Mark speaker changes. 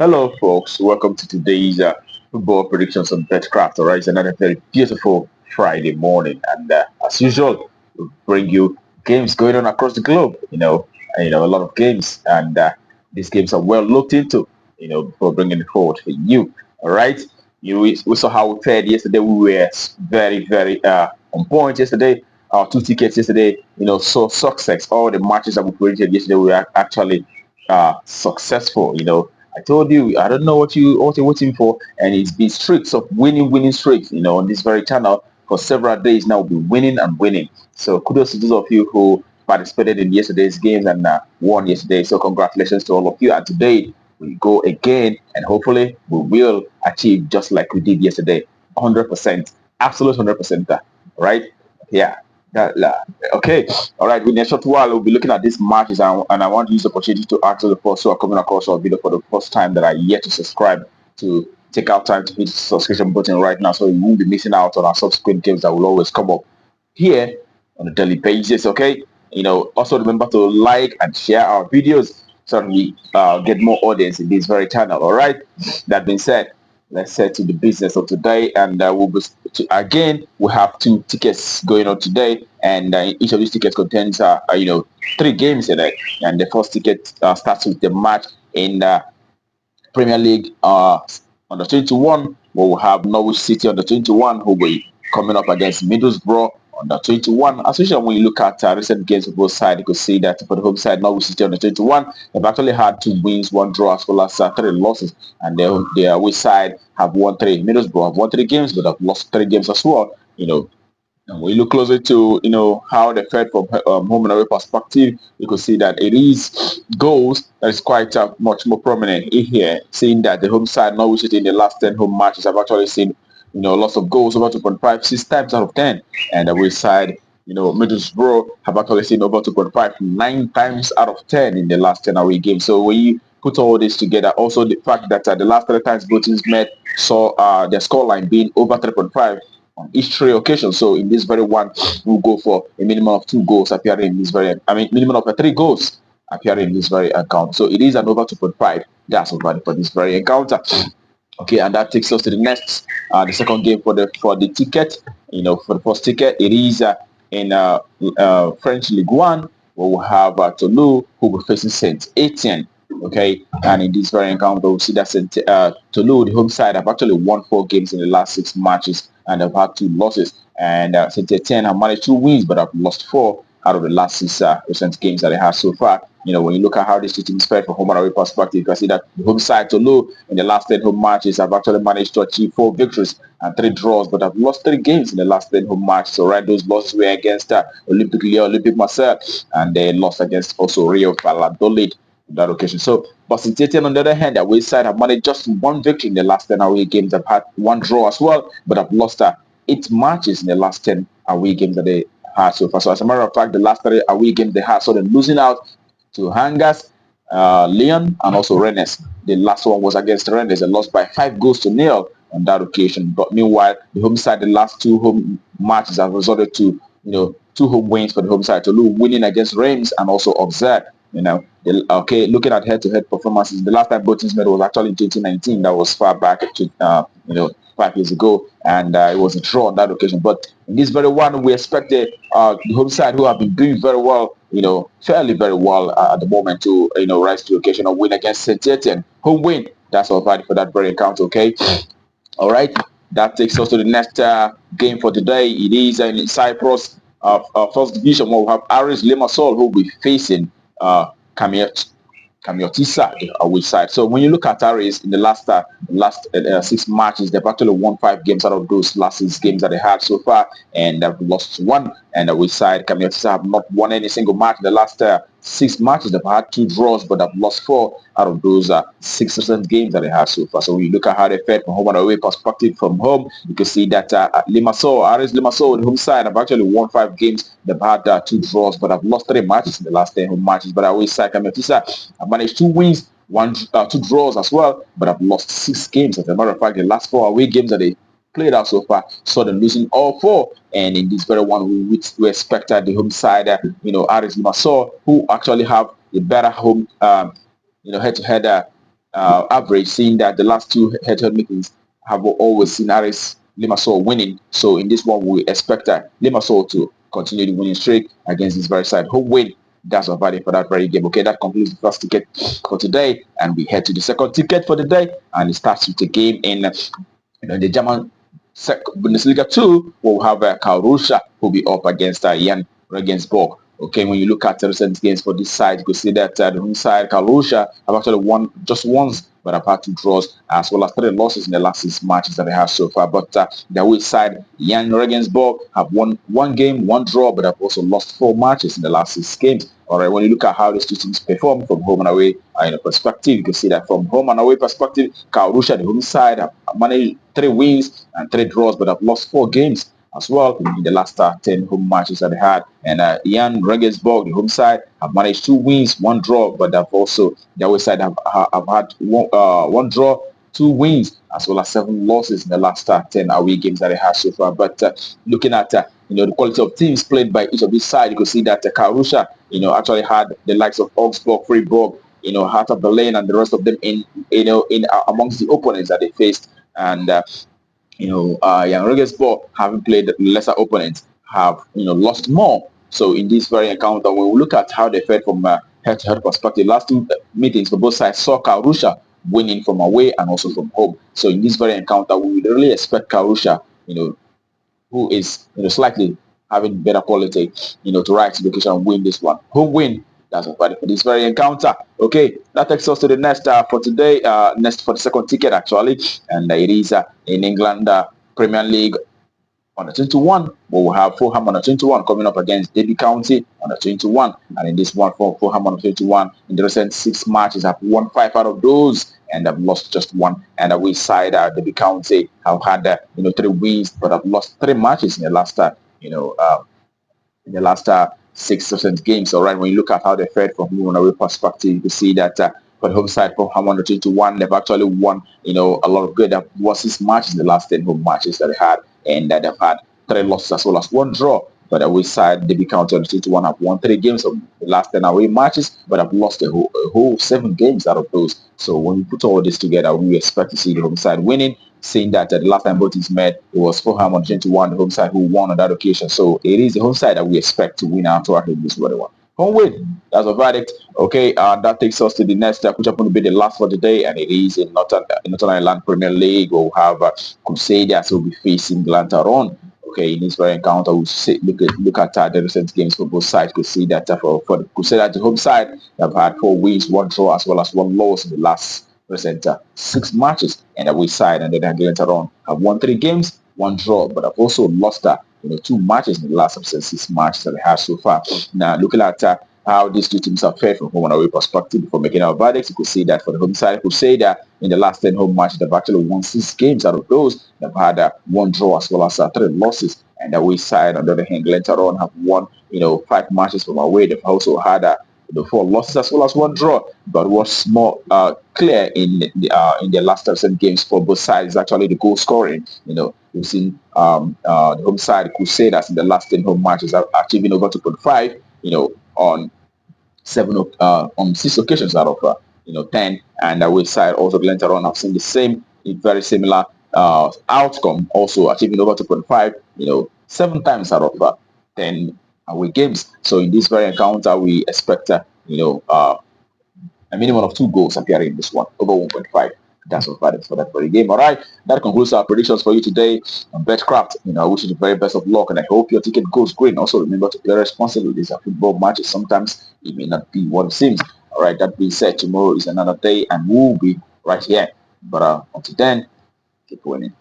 Speaker 1: Hello, folks. Welcome to today's football predictions on BetCraft. All right, it's another very beautiful Friday morning, and as usual, we bring you games going on across the globe. A lot of games, and these games are well looked into. Before bringing it forward for you. All right, we saw how we fared yesterday. We were very, very on point yesterday. Our two tickets yesterday, saw success. All the matches that we predicted yesterday were actually successful. I told you, I don't know what you're waiting for, and it's been streaks of winning streaks. On this very channel for several days now, we'll be winning and winning. So kudos to those of you who participated in yesterday's games and won yesterday. So congratulations to all of you. And today we go again, and hopefully we will achieve just like we did yesterday, 100%, absolute 100%. Right? Yeah. Okay. All right. In a short while, we'll be looking at these matches, and I want to use the opportunity to ask the folks who are coming across our video for the first time that are yet to subscribe to take out time to hit the subscription button right now, so you won't be missing out on our subsequent games that will always come up here on a daily basis. Okay. Also remember to like and share our videos so that we get more audience in this very channel. All right. That being said, let's head to the business of today, and again we have two tickets going on today, and each of these tickets contains three games in it. And the first ticket starts with the match in Premier League under 21, where we have Norwich City under 21 who will be coming up against Middlesbrough under 21. As usual, when you look at recent games of both sides, you could see that for the home side, Norwich City under 21, they've actually had 2 wins, 1 draw, as well as 3 losses. And their away side have won 3. Middlesbrough have won 3 games, but have lost 3 games as well. And when you look closer to how they fared from home and away perspective, you could see that it is goals that is quite much more prominent in here. Seeing that the home side, Norwich City, in the last 10 home matches, have actually seen lots of goals over 2.5 6 times out of 10, and the away side, Middlesbrough have actually seen over 2.5 9 times out of 10 in the last 10 away games. So when you put all this together, also the fact that the last 3 times both teams met saw their scoreline being over 3.5 on each 3 occasions. So in this very one, we'll go for a minimum of 2 goals appearing in this very, minimum of 3 goals appearing in this very account. So it is an over 2.5. That's over for this very encounter. Okay, and that takes us to the next, the second game for the ticket. For the first ticket, it is in French Ligue 1, where we have Toulouse who will be facing Saint Etienne. Okay, and in this very encounter, we see that Toulouse, the home side, have actually won 4 games in the last 6 matches, and have had 2 losses. And Saint Etienne have managed 2 wins, but have lost 4 out of the last 6 recent games that they have so far. When you look at how this two teams fared from home and away perspective, you can see that the home side, Toulouse, in the last 10 home matches, have actually managed to achieve 4 victories and 3 draws, but have lost 3 games in the last 10 home matches. So, right, those losses were against Olympique Lyon, Olympique Marseille, and they lost against also Rio Valladolid on that occasion. So, but Saint Etienne, on the other hand, the away side have managed just 1 victory in the last 10 away games. Have had 1 draw as well, but have lost 8 matches in the last 10 away games that they had so far. So, as a matter of fact, the last 3 away games they had, so they're losing out to Hangers, Lyon, and also Rennes. The last one was against Rennes. They lost by 5 goals to 0 on that occasion. But meanwhile, the home side, the last 2 home matches have resulted to 2 home wins for the home side. Toulouse winning against Reims and also Auxerre. Looking at head-to-head performances, the last time both teams met was actually in 2019. That was far back to 5 years ago, and it was a draw on that occasion. But in this very one, we expect the home side, who have been doing very well, fairly very well at the moment, to rise to the occasion of win against Saint Etienne. Home win. That's all right for that very account. Okay, all right. That takes us to the next game for today. It is in Cyprus, first division, where we have Aris Limassol, who will be facing Kamiotissa, the away side. So when you look at Aris in the last 6 matches, they've actually won 5 games out of those last 6 games that they had so far, and they've lost 1. And the away side, Kamiotissa, have not won any single match in the last 6 matches. They've had 2 draws, but they've lost 4 out of those 6 recent games that they had so far. So when you look at how they fared from home and away perspective, from home, you can see that Aris Limassol, the home side, have actually won 5 games. They've had 2 draws, but have lost 3 matches in the last 10 home matches. But away side, Kamiotissa have managed 2 wins, 2 draws as well, but have lost 6 games. As a matter of fact, the last 4 away games that they played out so far, saw them losing all 4. And in this very one, we expected the home side, Aris Limassol, who actually have a better home, head-to-head average, seeing that the last two head-to-head meetings have always seen Aris Limassol winning. So in this one, we expect Limassol to continue the winning streak against this very side. Home win. That's our value for that very game. Okay, that concludes the first ticket for today, and we head to the second ticket for the day, and it starts with the game in the German Bundesliga 2, we'll have Karl Ruscha who will be up against Jan Regensburg. Okay, when you look at the recent games for this side, you can see that the home side, Karl Ruscha, have actually won just once, but have had two draws as well as three losses in the last 6 matches that they have so far. But the away side, Jan Regensburg, have won one game, one draw, but have also lost 4 matches in the last 6 games. All right, when you look at how these two teams perform from home and away in a perspective, you can see that from home and away perspective, Karl Ruscha, the home side, have managed 3 wins and 3 draws, but have lost 4 games as well in the last 10 home matches that they had. And Jan Regensburg, the home side, have managed 2 wins, 1 draw, but have also the away side have had one draw, 2 wins, as well as 7 losses in the last 10 away games that they have so far. But looking at the quality of teams played by each of these sides, you can see that Karl Ruscha, actually had the likes of Augsburg, Freiburg, Hertha Berlin, and the rest of them in amongst the opponents that they faced. And Young Regensburg, having played lesser opponents, have lost more. So in this very encounter, when we look at how they fared from head-to-head perspective, last two meetings for both sides saw Karl Ruscha winning from away and also from home. So in this very encounter, we would really expect Karl Ruscha, who is slightly having better quality, to rise to the occasion and win this one. Home win. That's about it for this very encounter. Okay, that takes us to the next for today. Next for the second ticket actually, and it is in England Premier League on the 21. We will have Fulham on the 21 coming up against Derby County on the 21. And in this one, for Fulham on the 21, in the recent 6 matches, have won 5 out of those and have lost just 1. And away side, Derby County have had 3 wins, but have lost 3 matches in the last in the last 6 games. All right, when you look at how they fared from home and away perspective, you can see that for the home side, from home on the 21, they've actually won, a lot of good. They've won 6 matches in the last 10 home matches that they had, and they've had 3 losses as well as 1 draw. But the away side, Derby County on the 21 have won 3 games of the last 10 away matches, but have lost a whole 7 games out of those. So when you put all this together, we expect to see the home side winning, saying that the last time both teams met, it was Fulham on 21, the home side who won on that occasion. So it is the home side that we expect to win out in this one. Home win. That's a verdict. Okay, that takes us to the next, which is going to be the last for the day, and it is in Northern Ireland Premier League. We'll have Crusaders who will be facing Glentoran. Okay, in this very encounter, we'll look at the recent games for both sides. You see that for the Crusaders, the home side, they've had 4 wins, 1 draw, as well as 1 loss in the last present 6 matches, and away side, and then Glentoran have won 3 games, 1 draw, but have also lost 2 matches in the last 6 matches that they have so far. Now, looking at how these two teams have fared from home and away perspective before making our verdicts, you could see that for the home side, you could say that in the last 10 home matches, they've actually won 6 games out of those. They've had 1 draw as well as 3 losses. And the away side, on the other hand, Glentoran have won 5 matches from away. They've also had the 4 losses as well as 1 draw, but what's more clear in the last 7 games for both sides is actually the goal scoring. We've seen the home side Crusaders in the last 10 home matches are achieving over 2.5. On 6 occasions out of 10, and the away side also Glentoran have seen the same, very similar outcome, also achieving over 2.5. 7 times out of 10 away games. So in this very encounter, we expect a minimum of 2 goals appearing in this one, over 1.5. That's what that is for that very game. All right, that concludes our predictions for you today on Betcraft. I wish you the very best of luck, and I hope your ticket goes green. Also, remember to play responsibly. These are football matches. Sometimes it may not be what it seems. All right, that being said, tomorrow is another day, and we'll be right here. But until then, keep winning.